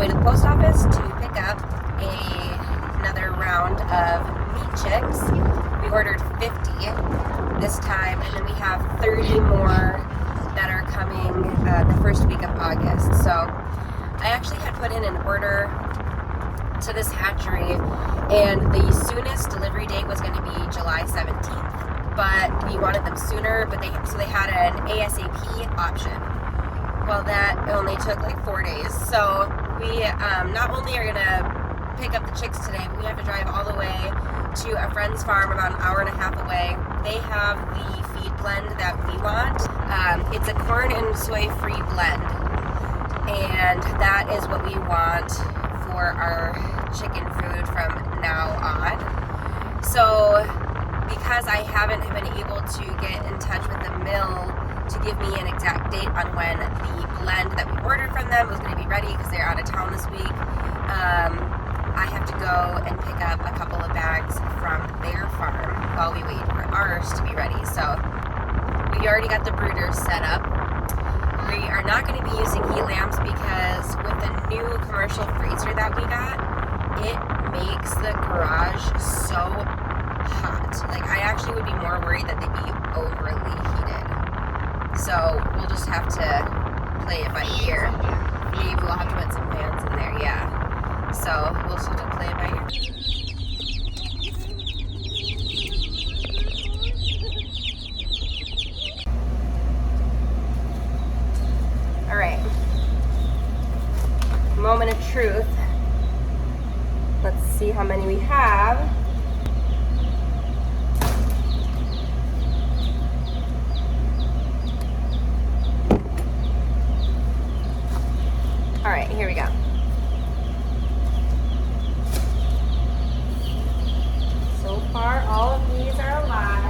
way to the post office to pick up another round of meat chicks. We ordered 50 this time, and then we have 30 more that are coming the first week of August. So I actually had put in an order to this hatchery, and the soonest delivery date was going to be July 17th, but we wanted them sooner, but they had an ASAP option. Well, that only took like 4 days. So we not only are going to pick up the chicks today, but we have to drive all the way to a friend's farm about an hour and a half away. They have the feed blend that we want. It's a corn and soy free blend, and that is what we want for our chicken food from now on. So because I haven't been able to get in touch with the mill to give me an exact date on when the blend that we ordered from them was going to be ready, because they're out of town this week, I have to go and pick up a couple of bags from their farm while we wait for ours to be ready. So we already got the brooders set up. We are not going to be using heat lamps because with the new commercial freezer that we got, it makes the garage so hot. Like, I actually would be more worried that they'd be overly heated. So we'll just have to play it by ear. Maybe we'll have to put some fans in there, yeah. So we'll just have to play it by ear. All right. Moment of truth. Let's see how many we have. All right, here we go. So far, all of these are alive.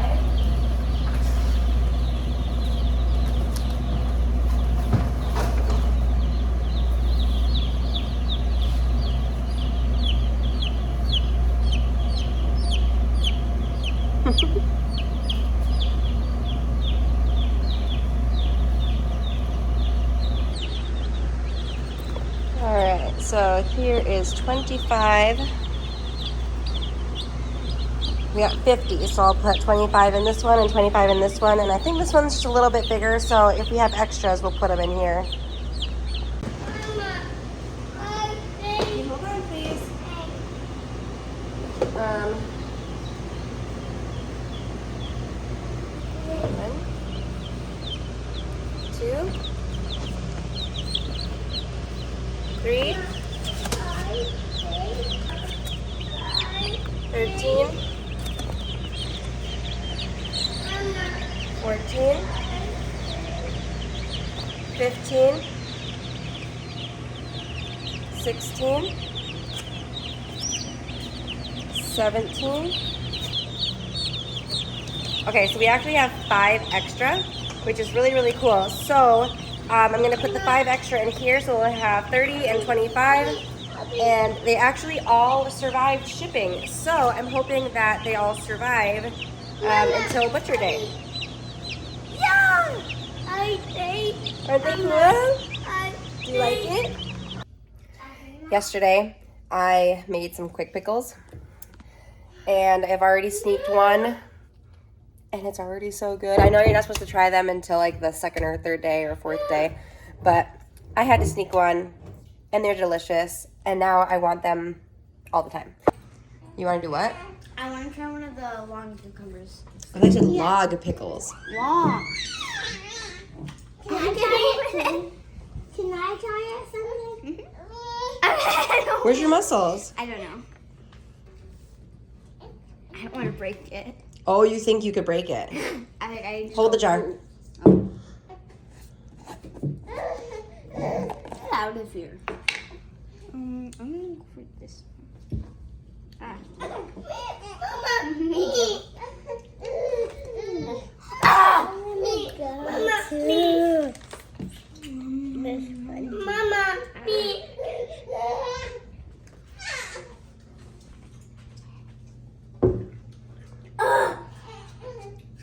Alright, so here is 25. We got 50, so I'll put 25 in this one and 25 in this one, and I think this one's just a little bit bigger, so if we have extras, we'll put them in here. Okay, hold on, please. 1, 2, 3, 13, 14, 15, 16, 17. Okay, so we actually have 5 extra, which is really, really cool. So I'm going to put the 5 extra in here, so we'll have 30 and 25, and they actually all survived shipping. So I'm hoping that they all survive until Butcher Day. Yeah! Aren't they cool? Do you like it? Yesterday, I made some quick pickles, and I've already sneaked one. And it's already so good. I know you're not supposed to try them until like the 2nd or 3rd day or 4th day, but I had to sneak one, and they're delicious, and now I want them all the time. You want to do what? I want to try one of the long cucumbers. I thought you said log pickles. Long. Can I try it something? Where's your muscles? I don't know. I don't want to break it. Oh, you think you could break it? I Hold the jar. Oh. Get out of here. I'm gonna go for this. Ah. Mama, me.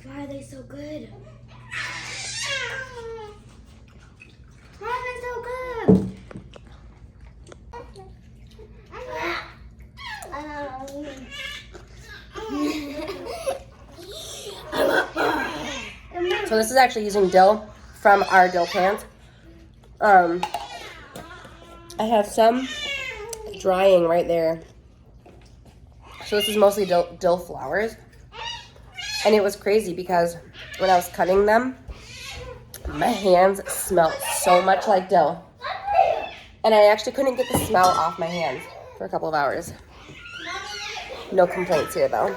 Why are they so good? Why are they so good? So this is actually using dill from our dill plants. I have some drying right there. So this is mostly dill flowers. And it was crazy because when I was cutting them, my hands smelled so much like dill. And I actually couldn't get the smell off my hands for a couple of hours. No complaints here though.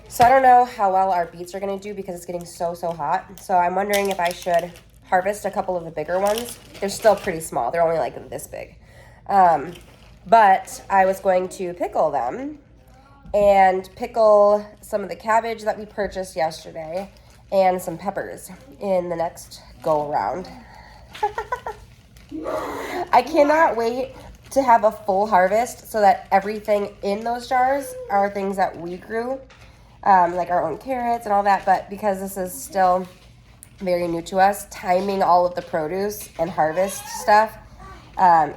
So I don't know how well our beets are gonna do because it's getting so hot. So I'm wondering if I should harvest a couple of the bigger ones. They're still pretty small. They're only like this big. But I was going to pickle them and pickle some of the cabbage that we purchased yesterday and some peppers in the next go around. I cannot wait to have a full harvest so that everything in those jars are things that we grew, like our own carrots and all that. But because this is still very new to us, timing all of the produce and harvest stuff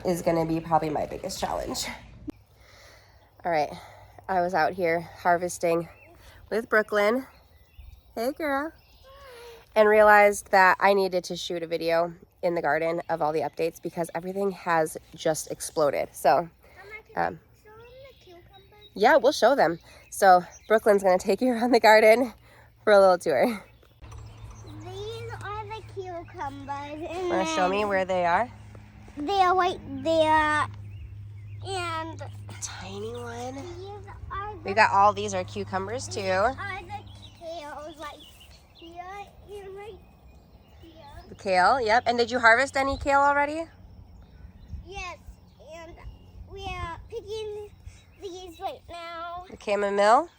is going to be probably my biggest challenge. All right, I was out here harvesting with Brooklyn. Hey girl. And realized that I needed to shoot a video in the garden of all the updates because everything has just exploded. So yeah, we'll show them. So Brooklyn's gonna take you around the garden for a little tour. These are the cucumbers. Wanna show me where they are? They are right there. And Tiny one. these are We got all these are cucumbers too. are the kales right here and right here. The kale, yep. And did you harvest any kale already? Yes, and we are picking these right now. The chamomile?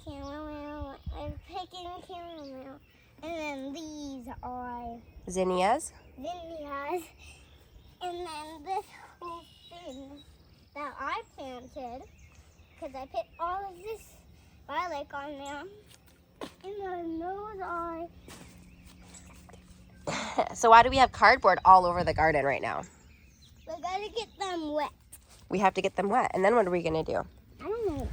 Chamomile. I'm picking chamomile. And then these are Zinnias? zinnias. And then this whole thing that I planted, because I put all of this garlic on there. And then those are... So why do we have cardboard all over the garden right now? We gotta get them wet. We have to get them wet. And then what are we gonna do? I don't know.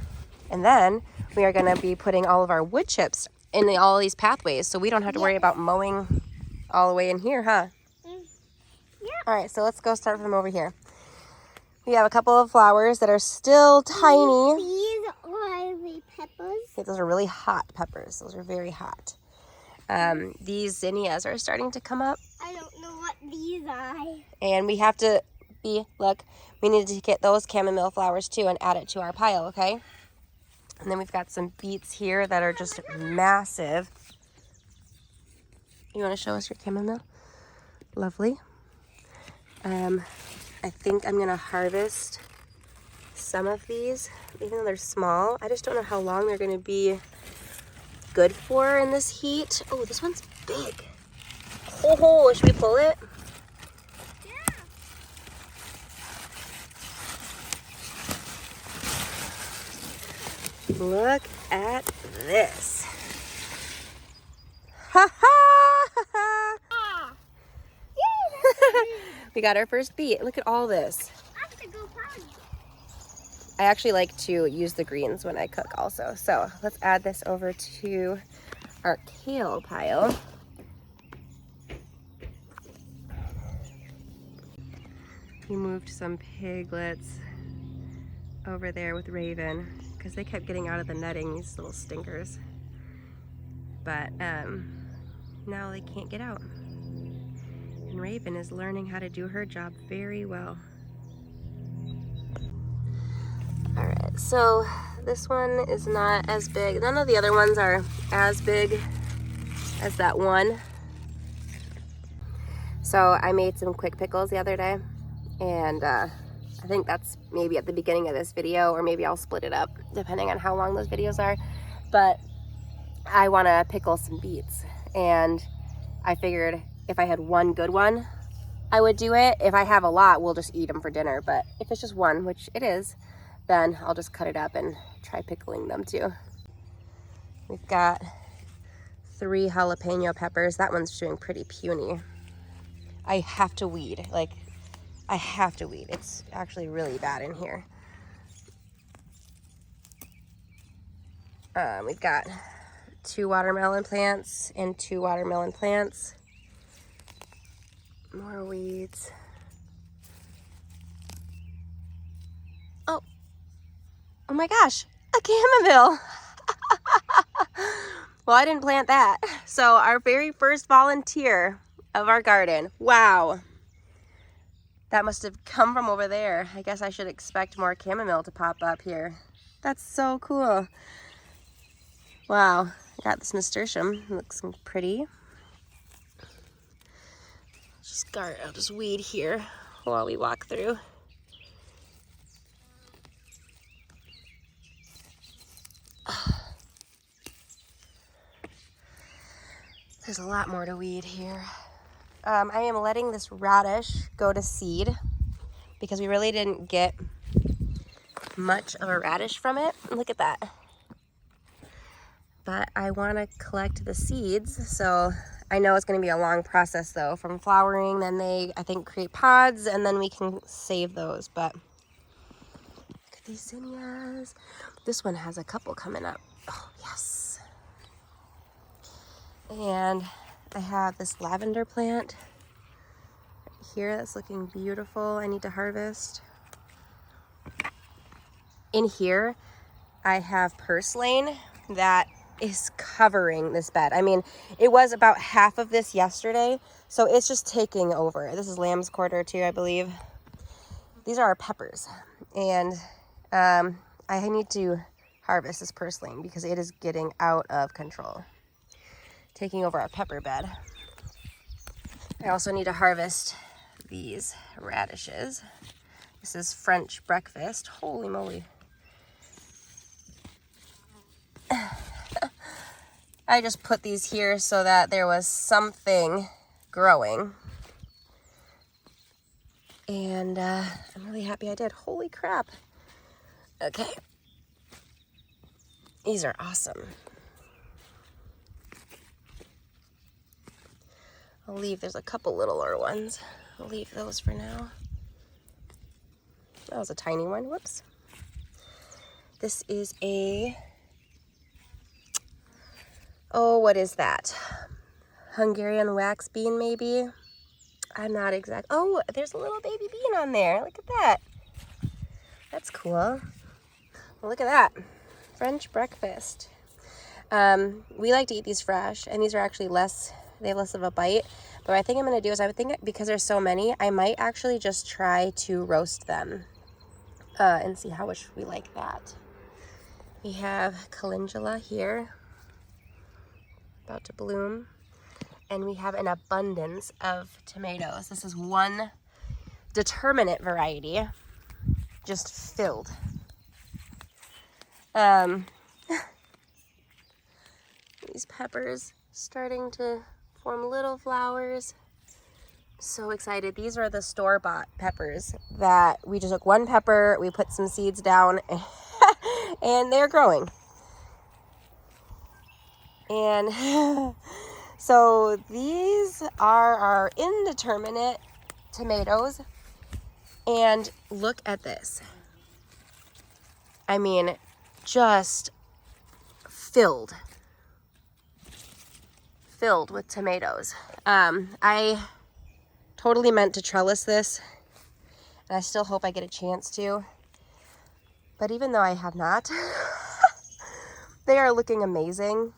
And then we are gonna be putting all of our wood chips in all these pathways so we don't have to worry about mowing all the way in here, huh? Yeah. All right, so let's go start from over here. We have a couple of flowers that are still tiny. These are the peppers. Okay, those are really hot peppers. Those are very hot. These zinnias are starting to come up. I don't know what these are. And we have to look, we need to get those chamomile flowers too and add it to our pile, okay? And then we've got some beets here that are just massive. You want to show us your chamomile? Lovely. I think I'm gonna harvest some of these, even though they're small. I just don't know how long they're gonna be good for in this heat. Oh, this one's big. Oh, should we pull it? Yeah. Look at this. Ha ha! Ah. Yeah, We got our first beet. Look at all this. I have to go find. I actually like to use the greens when I cook also. So let's add this over to our kale pile. We moved some piglets over there with Raven because they kept getting out of the netting, these little stinkers. But now they can't get out. And Raven is learning how to do her job very well. All right, so this one is not as big. None of the other ones are as big as that one. So I made some quick pickles the other day, and I think that's maybe at the beginning of this video, or maybe I'll split it up depending on how long those videos are. But I want to pickle some beets, and I figured if I had one good one, I would do it. If I have a lot, we'll just eat them for dinner. But if it's just one, which it is, then I'll just cut it up and try pickling them too. We've got 3 jalapeno peppers. That one's doing pretty puny. I have to weed, like I have to weed. It's actually really bad in here. We've got 2 watermelon plants and 2 watermelon plants. More weeds. Oh my gosh, a chamomile. Well, I didn't plant that. So our very first volunteer of our garden. Wow. That must have come from over there. I guess I should expect more chamomile to pop up here. That's so cool. Wow, I got this nasturtium. Looks pretty. I'll just weed here while we walk through. There's a lot more to weed here. I am letting this radish go to seed because we really didn't get much of a radish from it. Look at that. But I want to collect the seeds, so I know it's going to be a long process though, from flowering, then they, I think, create pods, and then we can save those. But look at these zinnias. This one has a couple coming up. Oh, yes. And I have this lavender plant here that's looking beautiful. I need to harvest. In here, I have purslane that is covering this bed. I mean, it was about half of this yesterday, so it's just taking over. This is lamb's quarter too, I believe. These are our peppers, and I need to harvest this purslane because it is getting out of control, taking over our pepper bed. I also need to harvest these radishes. This is French breakfast. Holy moly. I just put these here so that there was something growing. And I'm really happy I did. Holy crap. Okay. These are awesome. I'll leave, there's a couple littler ones. I'll leave those for now. That was a tiny one, whoops. This is a, oh, what is that? Hungarian wax bean, maybe? I'm not exact. Oh, there's a little baby bean on there. Look at that. That's cool. Well, look at that. French breakfast. We like to eat these fresh, and these are actually less, they have less of a bite. But what I think I'm going to do is, I would think because there's so many, I might actually just try to roast them and see how much we like that. We have calendula here, about to bloom. And we have an abundance of tomatoes. This is one determinate variety, just filled. These peppers starting to form little flowers. So excited. These are the store-bought peppers that we just took one pepper, we put some seeds down, and they're growing. And so these are our indeterminate tomatoes. And look at this. I mean, just filled with tomatoes. I totally meant to trellis this, and I still hope I get a chance to. But even though I have not, they are looking amazing.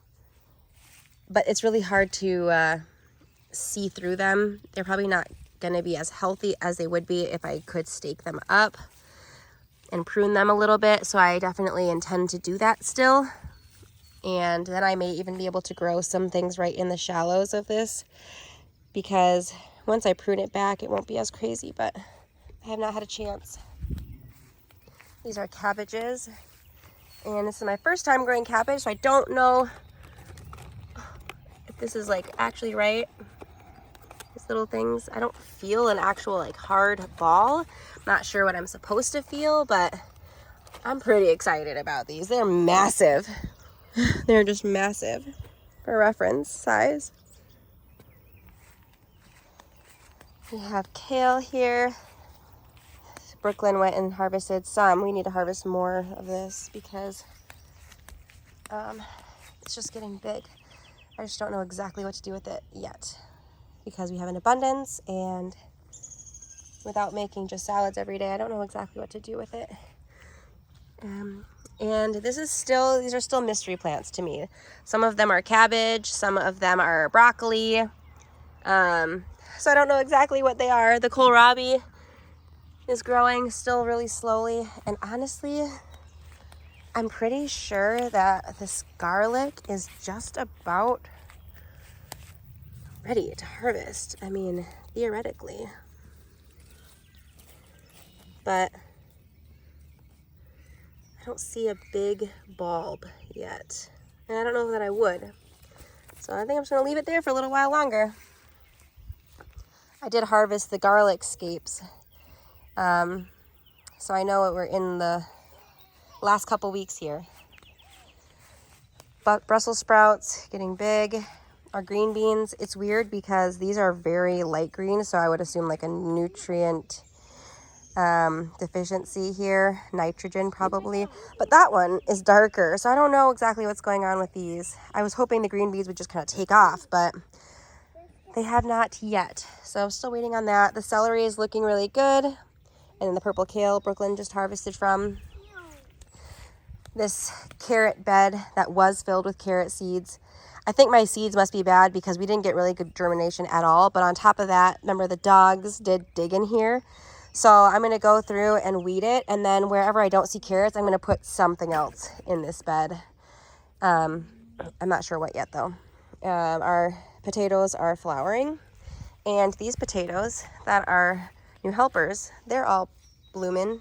But it's really hard to see through them. They're probably not going to be as healthy as they would be if I could stake them up and prune them a little bit. So I definitely intend to do that still. And then I may even be able to grow some things right in the shallows of this, because once I prune it back, it won't be as crazy, but I have not had a chance. These are cabbages, and this is my first time growing cabbage, so I don't know if this is like actually right. These little things, I don't feel an actual like hard ball. I'm not sure what I'm supposed to feel, but I'm pretty excited about these. They're massive. They're just massive for reference size. We have kale here. Brooklyn went and harvested some. We need to harvest more of this because It's just getting big. I just don't know exactly what to do with it yet because we have an abundance, and without making just salads every day, I don't know exactly what to do with it. And these are still mystery plants to me. Some of them are cabbage, some of them are broccoli. So I don't know exactly what they are. The kohlrabi is growing still really slowly. And honestly, I'm pretty sure that this garlic is just about ready to harvest. I mean, theoretically. But I don't see a big bulb yet. And I don't know that I would. So I think I'm just gonna leave it there for a little while longer. I did harvest the garlic scapes. So I know we're in the last couple weeks here. But Brussels sprouts getting big. Our green beans, it's weird because these are very light green, so I would assume like a nutrient deficiency here, nitrogen probably, but that one is darker, so I don't know exactly what's going on with these. I was hoping the green beans would just kind of take off, but they have not yet, so I'm still waiting on that. The celery is looking really good, and then the purple kale Brooklyn just harvested from. This carrot bed that was filled with carrot seeds, I think my seeds must be bad because we didn't get really good germination at all, but on top of that, remember the dogs did dig in here. So I'm going to go through and weed it, and then wherever I don't see carrots, I'm going to put something else in this bed. I'm not sure what yet, though. Our potatoes are flowering, and these potatoes that are new helpers, they're all blooming.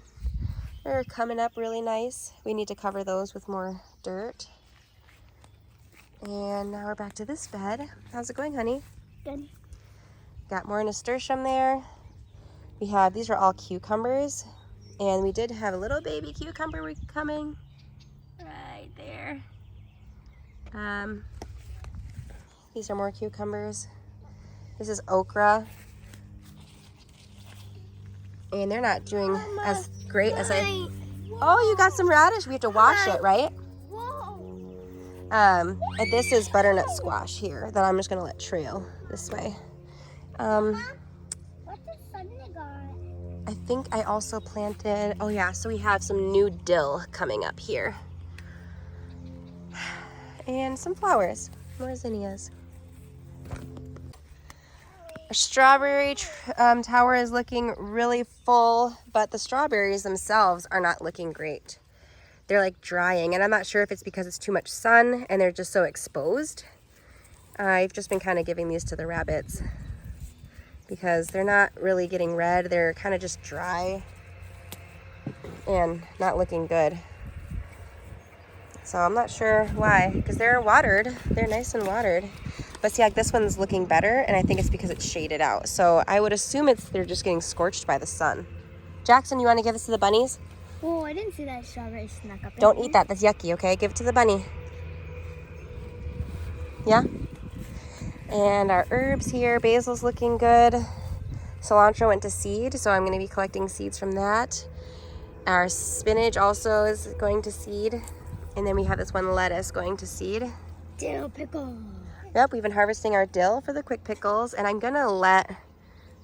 They're coming up really nice. We need to cover those with more dirt. And now we're back to this bed. How's it going, honey? Good. Got more nasturtium there. We have, these are all cucumbers, and we did have a little baby cucumber coming right there. These are more cucumbers. This is okra, and they're not doing as great as I. Oh, you got some radish. We have to wash it, right? And this is butternut squash here that I'm just gonna let trail this way. I think I also planted, oh yeah, so we have some new dill coming up here. And some flowers, more zinnias. Our strawberry tower is looking really full, but the strawberries themselves are not looking great. They're like drying, and I'm not sure if it's because it's too much sun and they're just so exposed. I've just been kind of giving these to the rabbits, because they're not really getting red. They're kind of just dry and not looking good. So I'm not sure why, because they're watered. They're nice and watered. But see, like this one's looking better, and I think it's because it's shaded out. So I would assume they're just getting scorched by the sun. Jackson, you want to give this to the bunnies? Oh, I didn't see that strawberry snuck up. Don't eat that. That's yucky, okay? Give it to the bunny. Yeah? And our herbs here, basil's looking good. Cilantro went to seed, so I'm going to be collecting seeds from that. Our spinach also is going to seed. And then we have this one lettuce going to seed. Dill pickle. Yep, we've been harvesting our dill for the quick pickles, and I'm going to let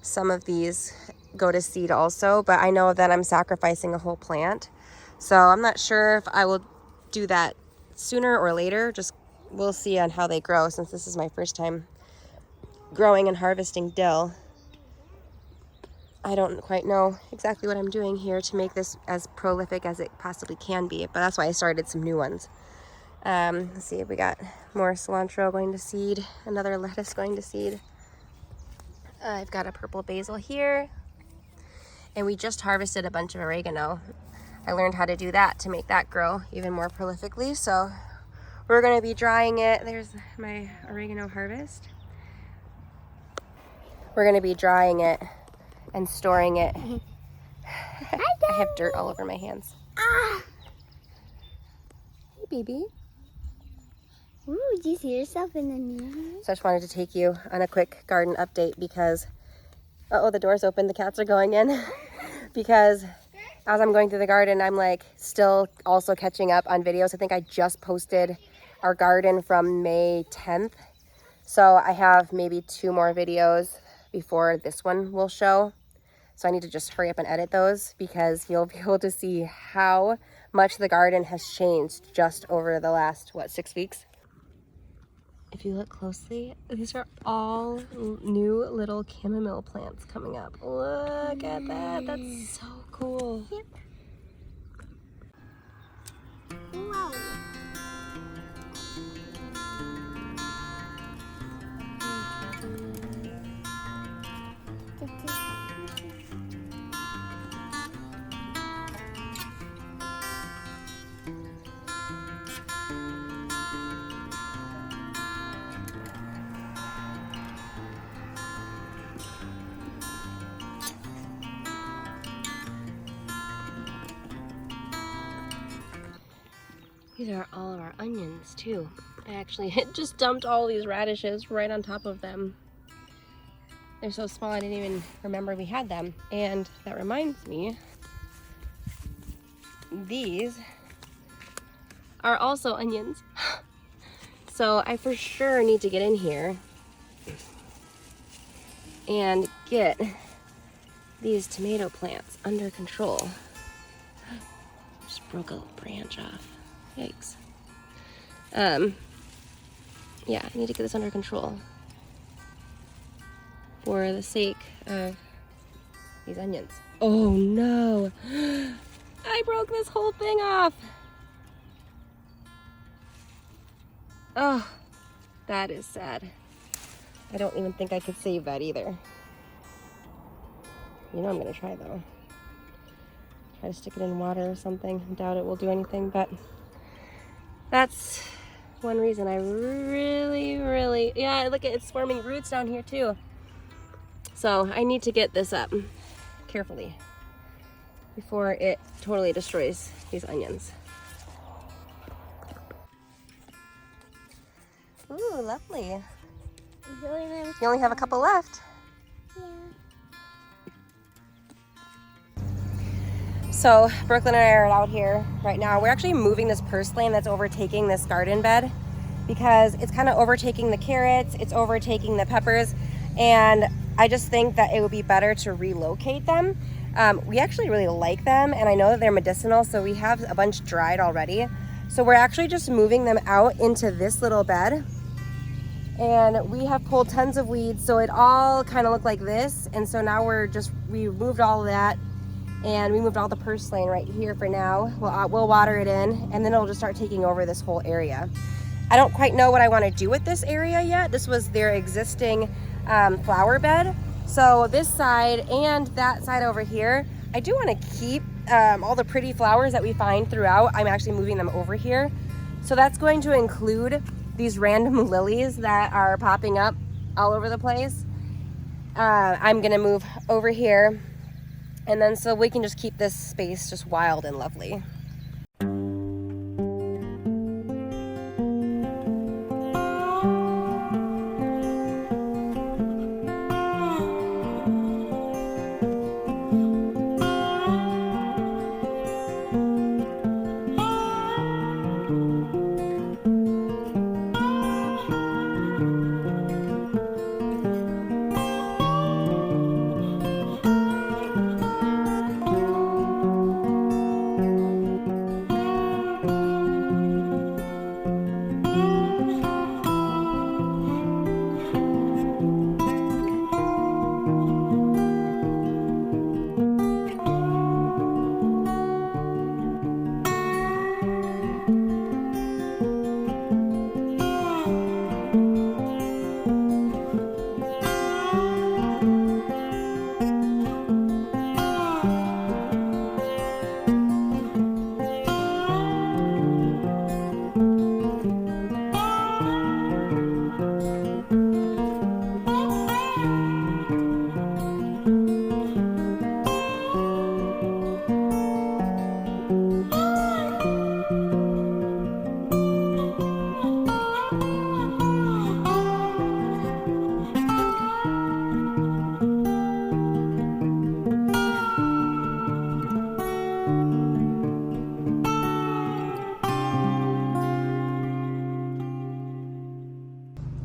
some of these go to seed also, but I know that I'm sacrificing a whole plant. So I'm not sure if I will do that sooner or later. Just we'll see on how they grow, since this is my first time growing and harvesting dill. I don't quite know exactly what I'm doing here to make this as prolific as it possibly can be, but that's why I started some new ones. Let's see, we got more cilantro going to seed, another lettuce going to seed. I've got a purple basil here, and we just harvested a bunch of oregano. I learned how to do that to make that grow even more prolifically, so we're going to be drying it. There's my oregano harvest. We're going to be drying it and storing it. I have dirt all over my hands. Hey, baby. Ooh, did you see yourself in the mirror? So I just wanted to take you on a quick garden update because, uh-oh, the door's open, the cats are going in. Because as I'm going through the garden, I'm like still also catching up on videos. I think I just posted our garden from May 10th. So I have maybe 2 more videos before this one will show. So I need to just hurry up and edit those because you'll be able to see how much the garden has changed just over the last, what, 6 weeks? If you look closely, these are all new little chamomile plants coming up. Look at that, that's so cool. Yep. Wow. These are all of our onions too. I actually just dumped all these radishes right on top of them. They're so small I didn't even remember we had them. And that reminds me, these are also onions. So I for sure need to get in here and get these tomato plants under control. Just broke a branch off. Yikes. Yeah, I need to get this under control for the sake of these onions. Oh no! I broke this whole thing off! Oh, that is sad. I don't even think I could save that either. You know I'm gonna try though. Try to stick it in water or something. I doubt it will do anything, but that's one reason I really, yeah, look at it's forming roots down here too. So I need to get this up carefully before it totally destroys these onions. Ooh, lovely. Really nice. You only have a couple left. Yeah. So Brooklyn and I are out here right now. We're actually moving this purslane that's overtaking this garden bed because it's kind of overtaking the carrots, it's overtaking the peppers, and I just think that it would be better to relocate them. We actually really like them, and I know that they're medicinal, so we have a bunch dried already. So we're actually just moving them out into this little bed, and we have pulled tons of weeds, so it all kind of looked like this. And so now we moved all of that, and we moved all the purslane right here for now. We'll water it in, and then it'll just start taking over this whole area. I don't quite know what I want to do with this area yet. This was their existing flower bed. So this side and that side over here, I do want to keep all the pretty flowers that we find throughout. I'm actually moving them over here. So that's going to include these random lilies that are popping up all over the place. I'm gonna move over here, and then so we can just keep this space just wild and lovely.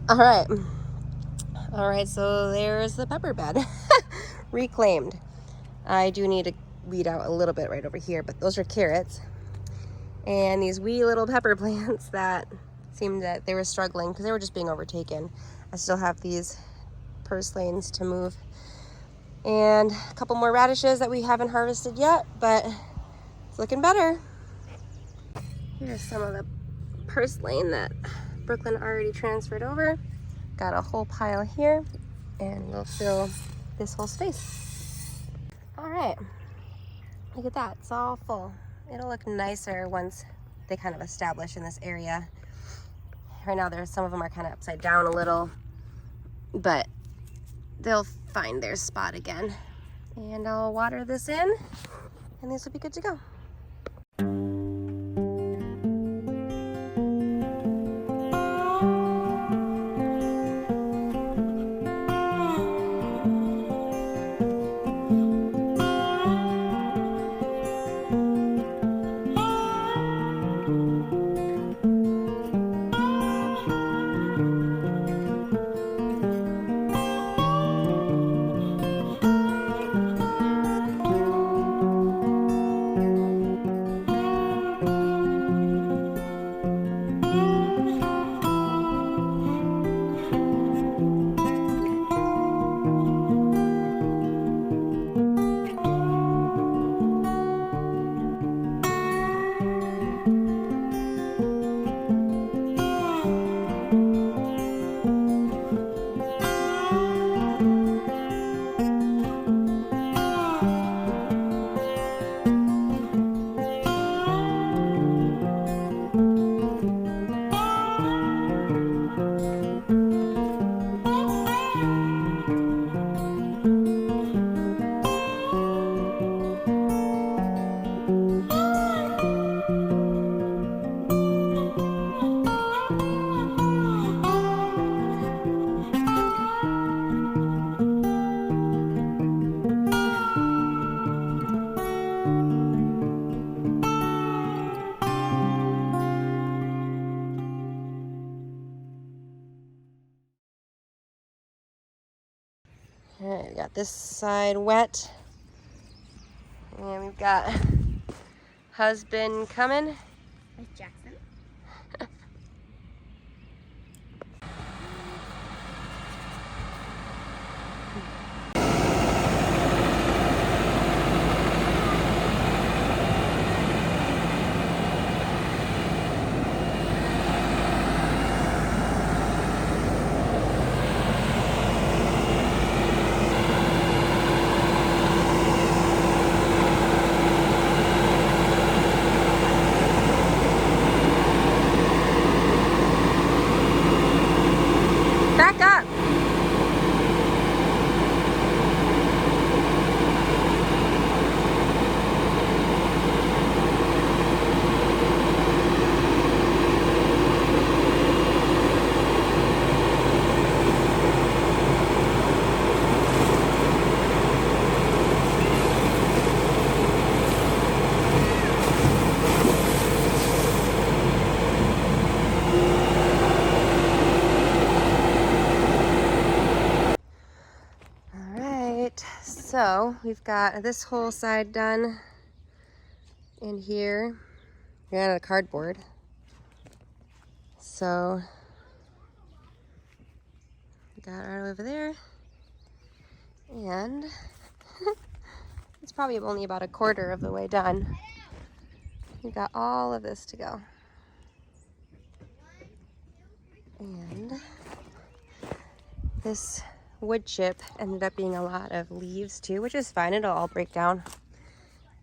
All right. All right, so there's the pepper bed. Reclaimed. I do need to weed out a little bit right over here, but those are carrots. And these wee little pepper plants that seemed that they were struggling because they were just being overtaken. I still have these purslanes to move. And a couple more radishes that we haven't harvested yet, but it's looking better. Here's some of the purslane that Brooklyn already transferred over. Got a whole pile here, and we'll fill this whole space. All right, look at that, it's all full. It'll look nicer once they kind of establish in this area. Right now, some of them are kind of upside down a little, but they'll find their spot again. And I'll water this in, and these will be good to go. All right, we got this side wet, and we've got husband coming. With Jackson. Back up. So we've got this whole side done in here. We're out of cardboard. So we got it right over there. And it's probably only about a quarter of the way done. We've got all of this to go. And this wood chip ended up being a lot of leaves too, which is fine, it'll all break down.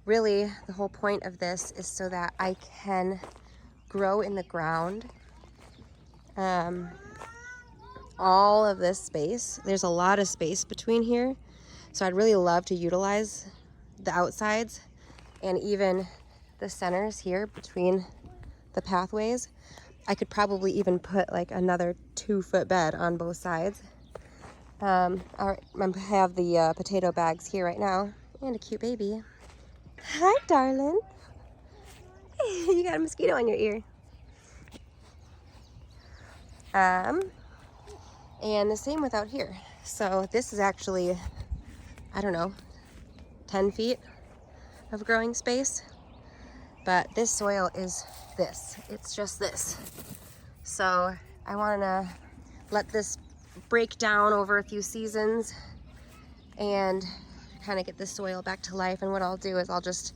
Really, the whole point of this is so that I can grow in the ground. All of this space, there's a lot of space between here, so I'd really love to utilize the outsides and even the centers here between the pathways. I could probably even put like another 2-foot bed on both sides. I have the potato bags here right now, and a cute baby. Hi, darling. You got a mosquito on your ear. And the same with out here. So this is actually, I don't know, 10 feet of growing space. But this soil is this. It's just this. So I want to let this break down over a few seasons and kind of get the soil back to life. And what I'll do is I'll just,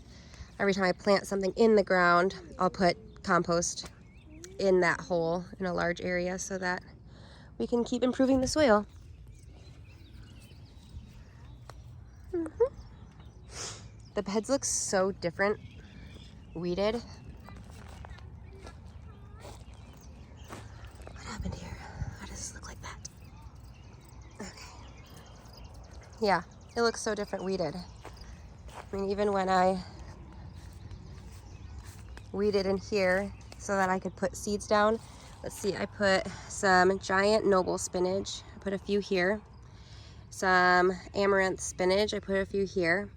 every time I plant something in the ground, I'll put compost in that hole in a large area so that we can keep improving the soil. The beds look so different, weeded. What happened here? Why does this look like that? Okay. Yeah, it looks so different weeded. I mean, even when I weeded in here so that I could put seeds down, let's see, I put some giant noble spinach. I put a few here. Some amaranth spinach. I put a few here.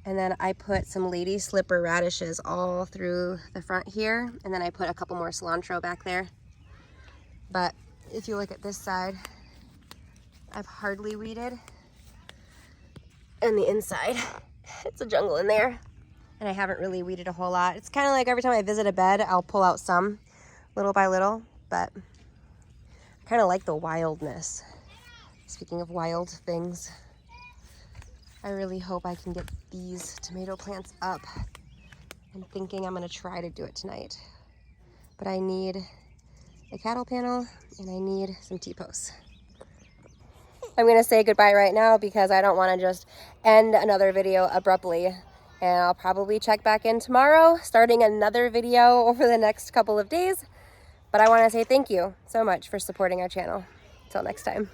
And then I put some lady slipper radishes all through the front here. And then I put a couple more cilantro back there. But if you look at this side, I've hardly weeded. And the inside, it's a jungle in there. And I haven't really weeded a whole lot. It's kind of like every time I visit a bed, I'll pull out some little by little. But I kind of like the wildness. Speaking of wild things, I really hope I can get these tomato plants up. I'm thinking I'm gonna try to do it tonight. But I need a cattle panel and I need some T-posts. I'm gonna say goodbye right now because I don't wanna just end another video abruptly. And I'll probably check back in tomorrow, starting another video over the next couple of days. But I wanna say thank you so much for supporting our channel. Until next time.